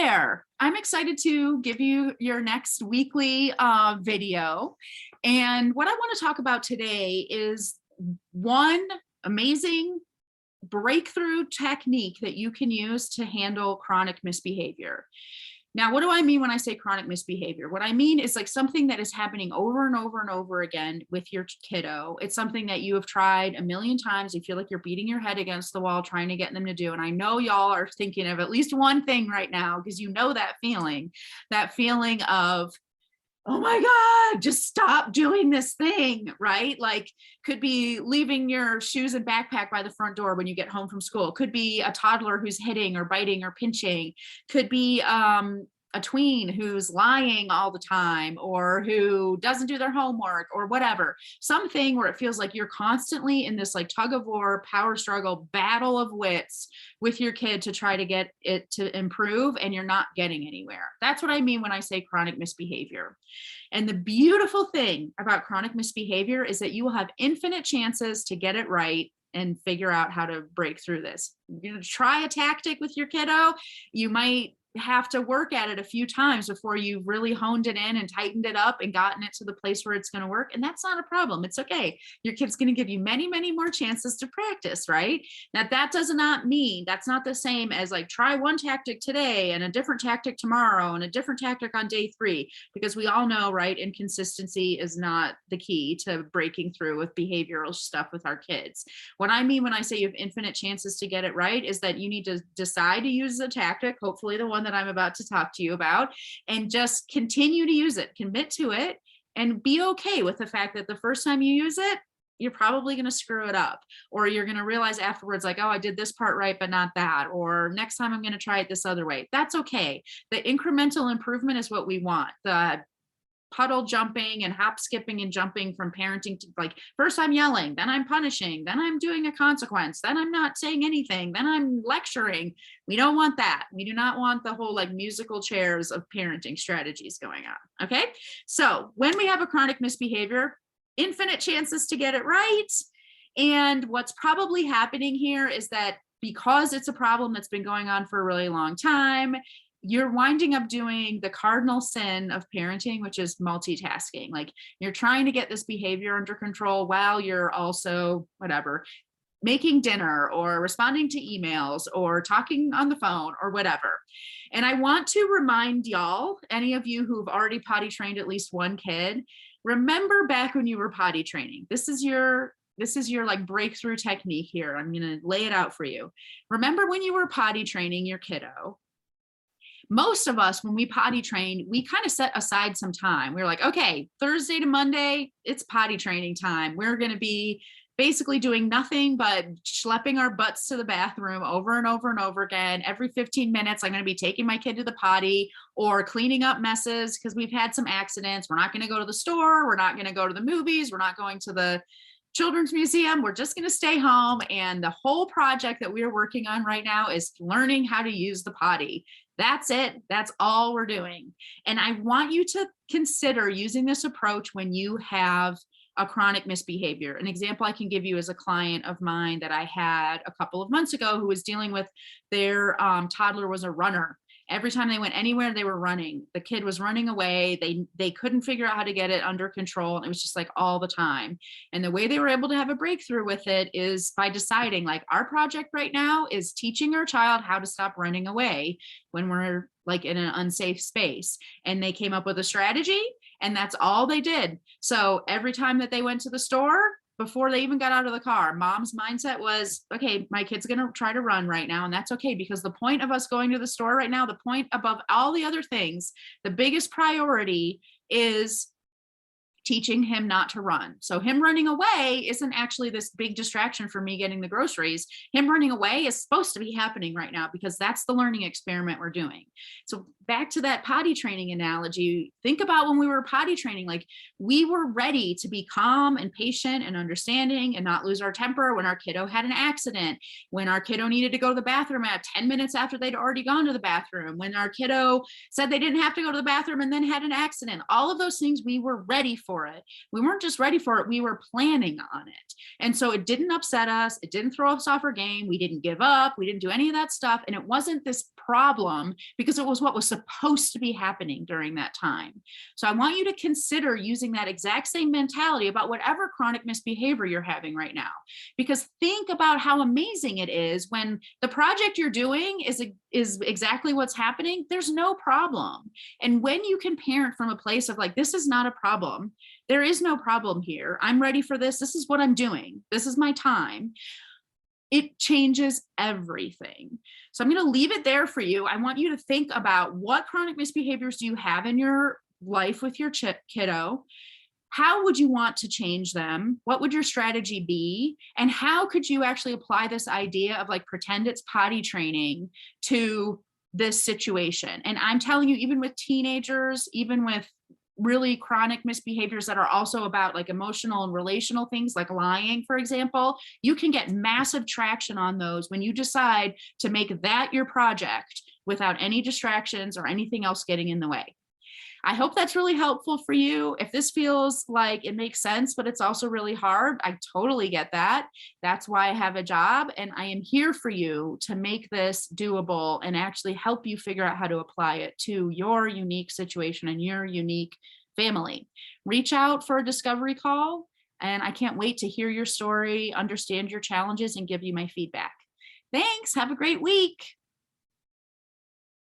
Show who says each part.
Speaker 1: there. I'm excited to give you your next weekly video. And what I want to talk about today is one amazing breakthrough technique that you can use to handle chronic misbehavior. Now, what do I mean when I say chronic misbehavior? What I mean is like something that is happening over and over and over again with your kiddo. It's something that you have tried a million times. You feel like you're beating your head against the wall trying to get them to do. And I know y'all are thinking of at least one thing right now because you know that feeling of, oh my God, just stop doing this thing, right? Like could be leaving your shoes and backpack by the front door when you get home from school. Could be a toddler who's hitting or biting or pinching. Could be a tween who's lying all the time or who doesn't do their homework or whatever. Something where it feels like you're constantly in this like tug of war, power struggle, battle of wits with your kid to try to get it to improve and you're not getting anywhere. That's what I mean when I say chronic misbehavior. And the beautiful thing about chronic misbehavior is that you will have infinite chances to get it right and figure out how to break through this. You're going to try a tactic with your kiddo. You might have to work at it a few times before you've really honed it in and tightened it up and gotten it to the place where it's going to work. And that's not a problem. It's okay. Your kid's going to give you many, many more chances to practice, right? Now, that does not mean that's not the same as like try one tactic today and a different tactic tomorrow and a different tactic on day 3, because we all know, right? Inconsistency is not the key to breaking through with behavioral stuff with our kids. What I mean when I say you have infinite chances to get it right is that you need to decide to use a tactic, hopefully the one that I'm about to talk to you about, and just continue to use it, commit to it, and be okay with the fact that the first time you use it, you're probably going to screw it up, or you're going to realize afterwards, like, oh, I did this part right, but not that, or next time I'm going to try it this other way. That's okay. The incremental improvement is what we want. The puddle jumping and hop skipping and jumping from parenting to like first I'm yelling, then I'm punishing, then I'm doing a consequence, then I'm not saying anything, then I'm lecturing. We don't want that. We do not want the whole like musical chairs of parenting strategies going on. Okay. So when we have a chronic misbehavior, infinite chances to get it right. And what's probably happening here is that because it's a problem that's been going on for a really long time, you're winding up doing the cardinal sin of parenting, which is multitasking. Like you're trying to get this behavior under control while you're also whatever, making dinner or responding to emails or talking on the phone or whatever. And I want to remind y'all, any of you who've already potty trained at least one kid, remember back when you were potty training. This is your like breakthrough technique here. I'm going to lay it out for you. Remember when you were potty training your kiddo? Most of us, when we potty trained, we kind of set aside some time. We were like, okay, Thursday to Monday, it's potty training time. We're going to be basically doing nothing but schlepping our butts to the bathroom over and over and over again. Every 15 minutes, I'm going to be taking my kid to the potty or cleaning up messes because we've had some accidents. We're not going to go to the store. We're not going to go to the movies. We're not going to the children's museum. We're just going to stay home. And the whole project that we are working on right now is learning how to use the potty. That's it. That's all we're doing. And I want you to consider using this approach when you have a chronic misbehavior. An example I can give you is a client of mine that I had a couple of months ago who was dealing with their toddler was a runner. Every time they went anywhere, they were running. The kid was running away. They couldn't figure out how to get it under control. And it was just like all the time. And the way they were able to have a breakthrough with it is by deciding like our project right now is teaching our child how to stop running away when we're like in an unsafe space. And they came up with a strategy and that's all they did. So every time that they went to the store, before they even got out of the car, mom's mindset was, okay, my kid's going to try to run right now. And that's okay, because the point of us going to the store right now, the point above all the other things, the biggest priority is teaching him not to run. So him running away isn't actually this big distraction for me getting the groceries. Him running away is supposed to be happening right now because that's the learning experiment we're doing. So back to that potty training analogy, think about when we were potty training, like we were ready to be calm and patient and understanding and not lose our temper when our kiddo had an accident, when our kiddo needed to go to the bathroom at 10 minutes after they'd already gone to the bathroom, when our kiddo said they didn't have to go to the bathroom and then had an accident. All of those things, we were ready for it. We weren't just ready for it, we were planning on it. And so it didn't upset us. It didn't throw us off our game. We didn't give up. We didn't do any of that stuff. And it wasn't this problem because it was what was supposed to be happening during that time. So I want you to consider using that exact same mentality about whatever chronic misbehavior you're having right now. Because think about how amazing it is when the project you're doing is exactly what's happening. There's no problem. And when you can parent from a place of like, this is not a problem. There is no problem here. I'm ready for this. This is what I'm doing. This is my time. It changes everything. So I'm going to leave it there for you. I want you to think about what chronic misbehaviors do you have in your life with your kiddo? How would you want to change them? What would your strategy be? And how could you actually apply this idea of like pretend it's potty training to this situation? And I'm telling you, even with teenagers, even with really chronic misbehaviors that are also about like emotional and relational things like lying, for example, you can get massive traction on those when you decide to make that your project without any distractions or anything else getting in the way. I hope that's really helpful for you. If this feels like it makes sense, but it's also really hard, I totally get that. That's why I have a job, and I am here for you to make this doable and actually help you figure out how to apply it to your unique situation and your unique family. Reach out for a discovery call, and I can't wait to hear your story, understand your challenges, and give you my feedback. Thanks. Have a great week.